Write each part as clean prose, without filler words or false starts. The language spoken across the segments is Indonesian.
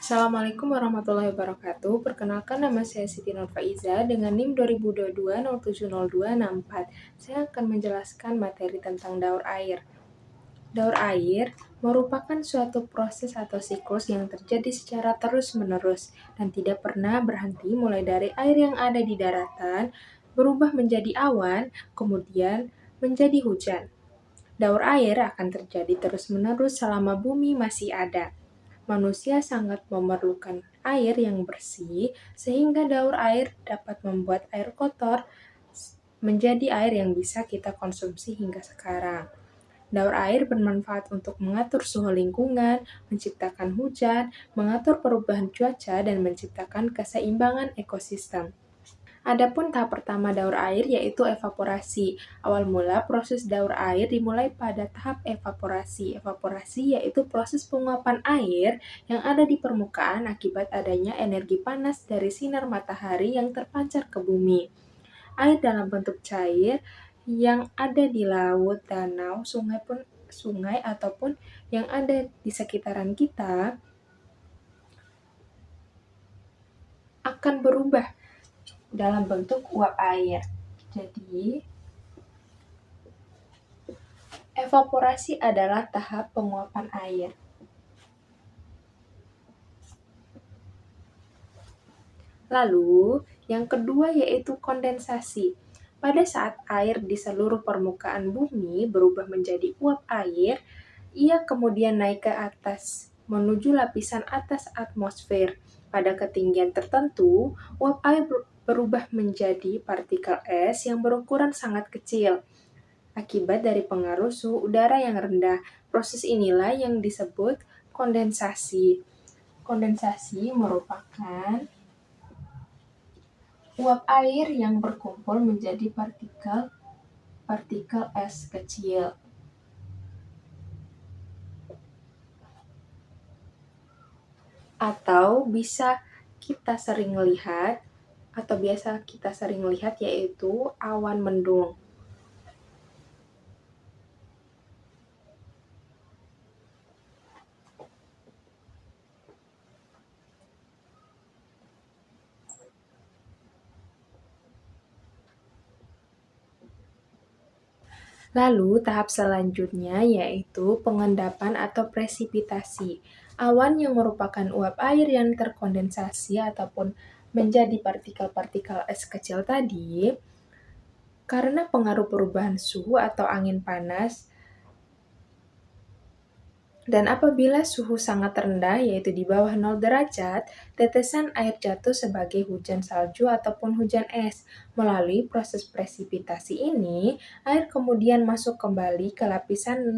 Assalamualaikum warahmatullahi wabarakatuh. Perkenalkan, nama saya Siti Nurfaiza dengan NIM 2022-070264. Saya akan menjelaskan materi tentang daur air. Daur air merupakan suatu proses atau siklus yang terjadi secara terus-menerus dan tidak pernah berhenti, mulai dari air yang ada di daratan berubah menjadi awan, kemudian menjadi hujan. Daur air akan terjadi terus-menerus selama bumi masih ada. Manusia sangat memerlukan air yang bersih, sehingga daur air dapat membuat air kotor menjadi air yang bisa kita konsumsi hingga sekarang. Daur air bermanfaat untuk mengatur suhu lingkungan, menciptakan hujan, mengatur perubahan cuaca, dan menciptakan keseimbangan ekosistem. Adapun tahap pertama daur air yaitu evaporasi. Awal mula proses daur air dimulai pada tahap evaporasi. Evaporasi yaitu proses penguapan air yang ada di permukaan akibat adanya energi panas dari sinar matahari yang terpancar ke bumi. Air dalam bentuk cair yang ada di laut, danau, sungai ataupun yang ada di sekitaran kita akan berubah dalam bentuk uap air. Jadi, evaporasi adalah tahap penguapan air. Lalu, yang kedua yaitu kondensasi. Pada saat air di seluruh permukaan bumi berubah menjadi uap air, ia kemudian naik ke atas menuju lapisan atas atmosfer. Pada ketinggian tertentu, uap air berubah menjadi partikel es yang berukuran sangat kecil. Akibat dari pengaruh suhu udara yang rendah, proses inilah yang disebut kondensasi. Kondensasi merupakan uap air yang berkumpul menjadi partikel es kecil. Atau bisa kita sering lihat, atau biasa kita sering lihat yaitu awan mendung. Lalu tahap selanjutnya yaitu pengendapan atau presipitasi. Awan yang merupakan uap air yang terkondensasi ataupun menjadi partikel-partikel es kecil tadi, karena pengaruh perubahan suhu atau angin panas, dan apabila suhu sangat rendah, yaitu di bawah 0 derajat, tetesan air jatuh sebagai hujan salju ataupun hujan es. Melalui proses presipitasi ini, air kemudian masuk kembali ke lapisan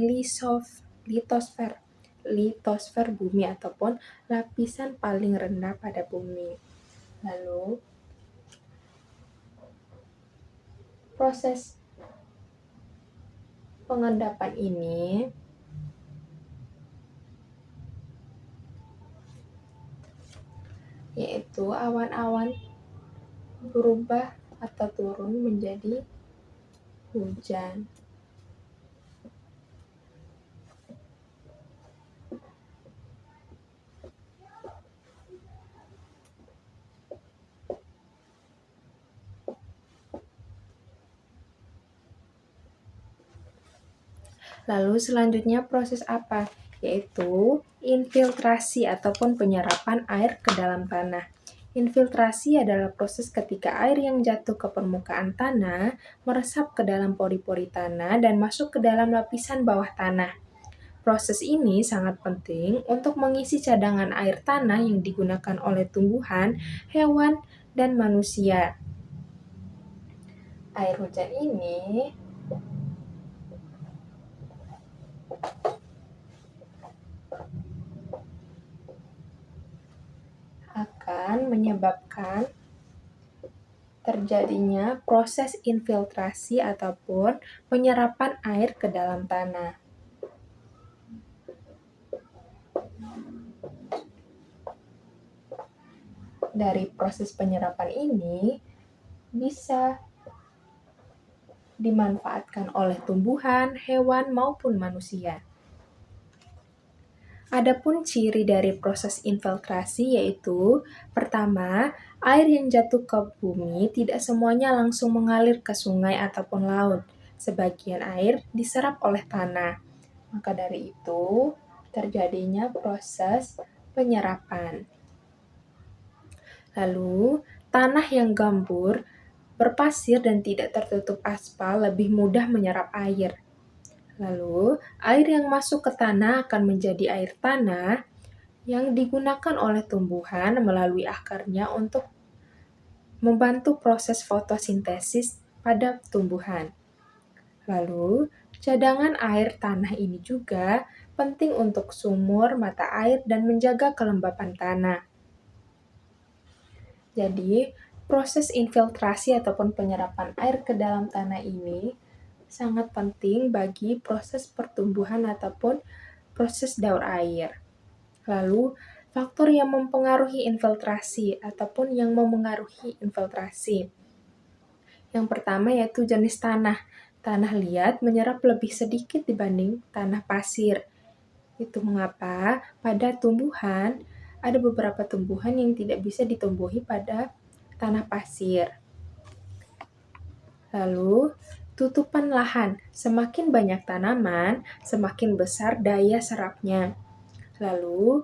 litosfer bumi ataupun lapisan paling rendah pada bumi. Lalu, proses pengendapan ini yaitu awan-awan berubah atau turun menjadi hujan. Lalu selanjutnya proses apa? Yaitu infiltrasi ataupun penyerapan air ke dalam tanah. Infiltrasi adalah proses ketika air yang jatuh ke permukaan tanah meresap ke dalam pori-pori tanah dan masuk ke dalam lapisan bawah tanah. Proses ini sangat penting untuk mengisi cadangan air tanah yang digunakan oleh tumbuhan, hewan, dan manusia. Air hujan ini akan menyebabkan terjadinya proses infiltrasi ataupun penyerapan air ke dalam tanah. Dari proses penyerapan ini bisa dimanfaatkan oleh tumbuhan, hewan, maupun manusia. Adapun ciri dari proses infiltrasi yaitu, pertama, air yang jatuh ke bumi tidak semuanya langsung mengalir ke sungai ataupun laut. Sebagian air diserap oleh tanah. Maka dari itu, terjadinya proses penyerapan. Lalu, tanah yang gambur, berpasir dan tidak tertutup aspal lebih mudah menyerap air. Lalu, air yang masuk ke tanah akan menjadi air tanah yang digunakan oleh tumbuhan melalui akarnya untuk membantu proses fotosintesis pada tumbuhan. Lalu, cadangan air tanah ini juga penting untuk sumur mata air dan menjaga kelembapan tanah. Jadi, proses infiltrasi ataupun penyerapan air ke dalam tanah ini sangat penting bagi proses pertumbuhan ataupun proses daur air. Lalu, faktor yang mempengaruhi infiltrasi ataupun yang memengaruhi infiltrasi. Yang pertama yaitu jenis tanah. Tanah liat menyerap lebih sedikit dibanding tanah pasir. Itu mengapa pada tumbuhan, ada beberapa tumbuhan yang tidak bisa ditumbuhi pada tanah pasir. Lalu, tutupan lahan. Semakin banyak tanaman, semakin besar daya serapnya. Lalu,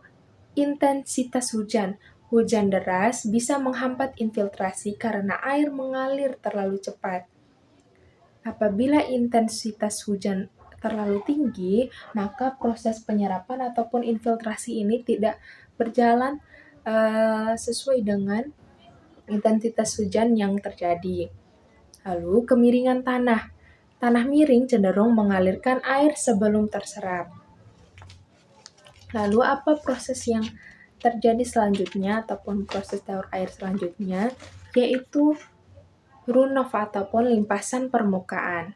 intensitas hujan. Hujan deras bisa menghambat infiltrasi karena air mengalir terlalu cepat. Apabila intensitas hujan terlalu tinggi, maka proses penyerapan ataupun infiltrasi ini tidak berjalan sesuai dengan intensitas hujan yang terjadi. Lalu, kemiringan tanah. Tanah miring cenderung mengalirkan air sebelum terserap. Lalu, apa proses yang terjadi selanjutnya ataupun proses daur air selanjutnya, yaitu runoff ataupun limpasan permukaan.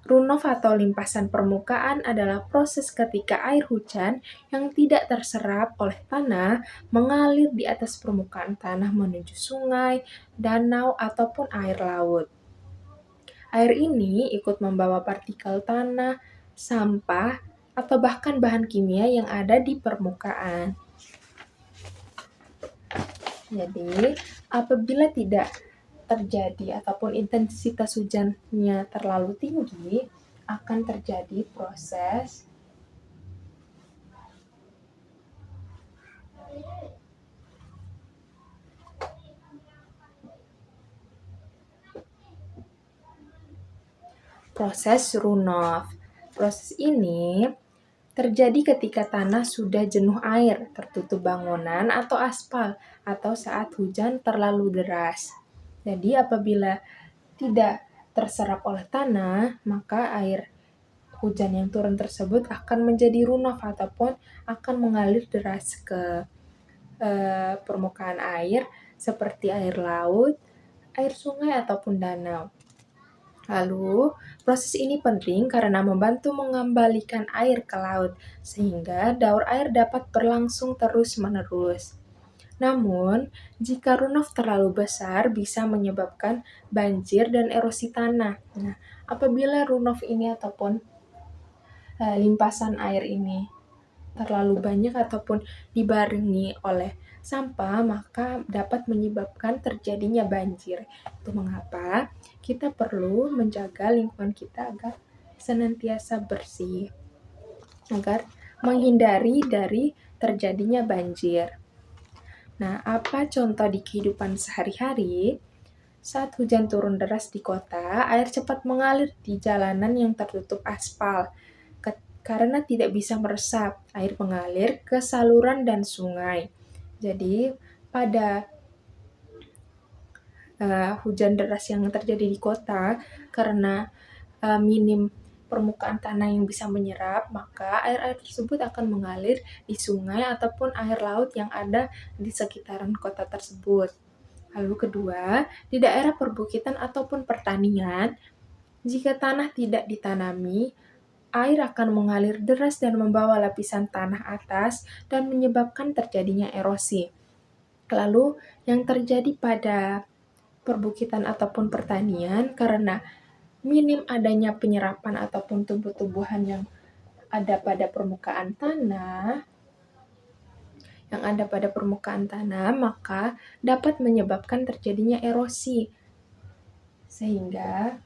Runoff atau limpasan permukaan adalah proses ketika air hujan yang tidak terserap oleh tanah mengalir di atas permukaan tanah menuju sungai, danau, ataupun air laut. Air ini ikut membawa partikel tanah, sampah, atau bahkan bahan kimia yang ada di permukaan. Jadi, apabila tidak terjadi ataupun intensitas hujannya terlalu tinggi, akan terjadi proses runoff. Proses ini terjadi ketika tanah sudah jenuh air, tertutup bangunan atau aspal, atau saat hujan terlalu deras. Jadi apabila tidak terserap oleh tanah, maka air hujan yang turun tersebut akan menjadi runoff ataupun akan mengalir deras ke permukaan air seperti air laut, air sungai, ataupun danau. Lalu, proses ini penting karena membantu mengembalikan air ke laut, sehingga daur air dapat berlangsung terus-menerus. Namun, jika runoff terlalu besar bisa menyebabkan banjir dan erosi tanah. Nah, apabila runoff ini ataupun limpasan air ini terlalu banyak ataupun dibarengi oleh sampah, maka dapat menyebabkan terjadinya banjir. Itu mengapa kita perlu menjaga lingkungan kita agar senantiasa bersih, agar menghindari dari terjadinya banjir. Nah, apa contoh di kehidupan sehari-hari? Saat hujan turun deras di kota, air cepat mengalir di jalanan yang tertutup aspal. Karena tidak bisa meresap, air mengalir ke saluran dan sungai. Jadi, pada hujan deras yang terjadi di kota, karena minim permukaan tanah yang bisa menyerap, maka air-air tersebut akan mengalir di sungai ataupun air laut yang ada di sekitaran kota tersebut. Lalu kedua, di daerah perbukitan ataupun pertanian, jika tanah tidak ditanami, air akan mengalir deras dan membawa lapisan tanah atas dan menyebabkan terjadinya erosi. Lalu, yang terjadi pada perbukitan ataupun pertanian karena minim adanya penyerapan ataupun tumbuh-tumbuhan yang ada pada permukaan tanah, yang ada pada permukaan tanah, maka dapat menyebabkan terjadinya erosi. Sehingga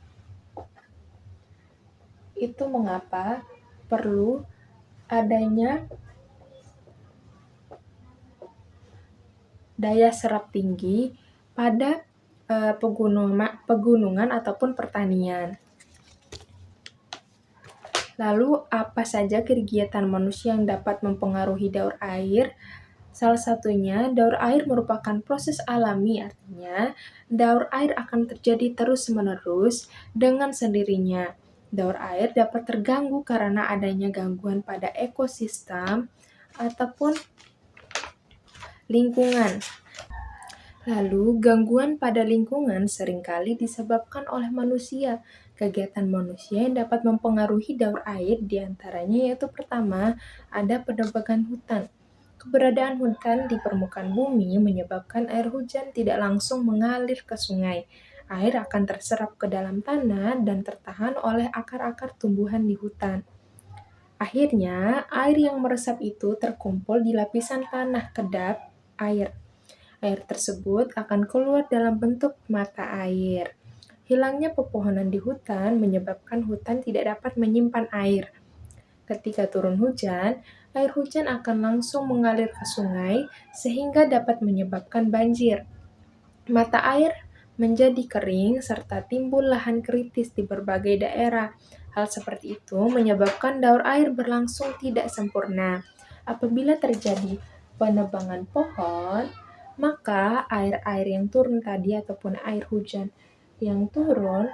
itu mengapa perlu adanya daya serap tinggi pada pegunungan ataupun pertanian. Lalu, apa saja kegiatan manusia yang dapat mempengaruhi daur air? Salah satunya, daur air merupakan proses alami, artinya daur air akan terjadi terus-menerus dengan sendirinya. Daur air dapat terganggu karena adanya gangguan pada ekosistem ataupun lingkungan. Lalu, gangguan pada lingkungan seringkali disebabkan oleh manusia. Kegiatan manusia yang dapat mempengaruhi daur air diantaranya yaitu pertama, ada penebangan hutan. Keberadaan hutan di permukaan bumi menyebabkan air hujan tidak langsung mengalir ke sungai. Air akan terserap ke dalam tanah dan tertahan oleh akar-akar tumbuhan di hutan. Akhirnya, air yang meresap itu terkumpul di lapisan tanah kedap air. Air tersebut akan keluar dalam bentuk mata air. Hilangnya pepohonan di hutan menyebabkan hutan tidak dapat menyimpan air. Ketika turun hujan, air hujan akan langsung mengalir ke sungai sehingga dapat menyebabkan banjir. Mata air menjadi kering serta timbul lahan kritis di berbagai daerah. Hal seperti itu menyebabkan daur air berlangsung tidak sempurna. Apabila terjadi penebangan pohon, maka air-air yang turun tadi ataupun air hujan yang turun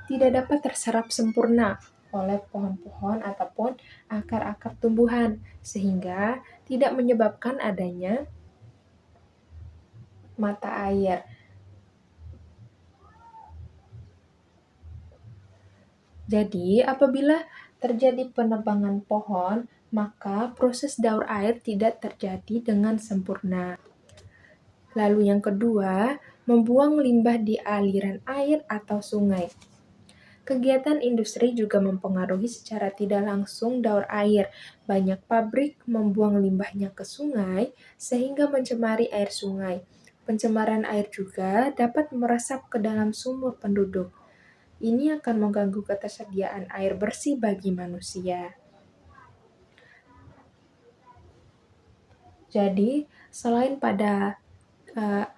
tidak dapat terserap sempurna oleh pohon-pohon ataupun akar-akar tumbuhan, sehingga tidak menyebabkan adanya mata air. Jadi, apabila terjadi penebangan pohon, maka proses daur air tidak terjadi dengan sempurna. Lalu yang kedua, membuang limbah di aliran air atau sungai. Kegiatan industri juga mempengaruhi secara tidak langsung daur air. Banyak pabrik membuang limbahnya ke sungai sehingga mencemari air sungai. Pencemaran air juga dapat meresap ke dalam sumur penduduk. Ini akan mengganggu ketersediaan air bersih bagi manusia. Jadi, selain pada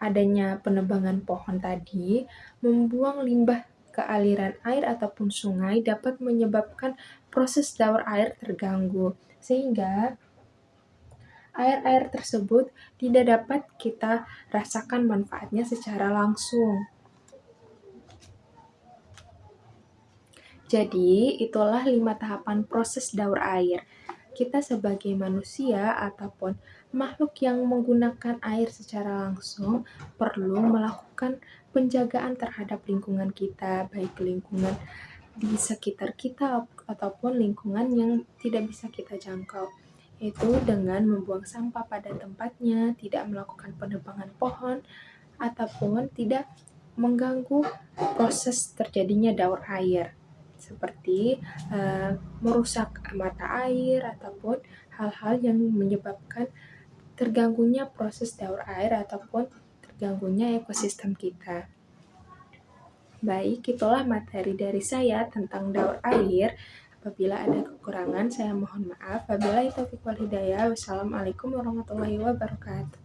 adanya penebangan pohon tadi, membuang limbah ke aliran air ataupun sungai dapat menyebabkan proses daur air terganggu, sehingga air-air tersebut tidak dapat kita rasakan manfaatnya secara langsung. Jadi, itulah 5 tahapan proses daur air. Kita sebagai manusia ataupun makhluk yang menggunakan air secara langsung perlu melakukan penjagaan terhadap lingkungan kita, baik lingkungan di sekitar kita ataupun lingkungan yang tidak bisa kita jangkau, yaitu dengan membuang sampah pada tempatnya, tidak melakukan penebangan pohon, ataupun tidak mengganggu proses terjadinya daur air, seperti merusak mata air ataupun hal-hal yang menyebabkan terganggunya proses daur air ataupun terganggunya ekosistem kita. Baik, itulah materi dari saya tentang daur air. Apabila ada kekurangan, saya mohon maaf. Wabillahi taufiq wal hidayah. Wassalamualaikum warahmatullahi wabarakatuh.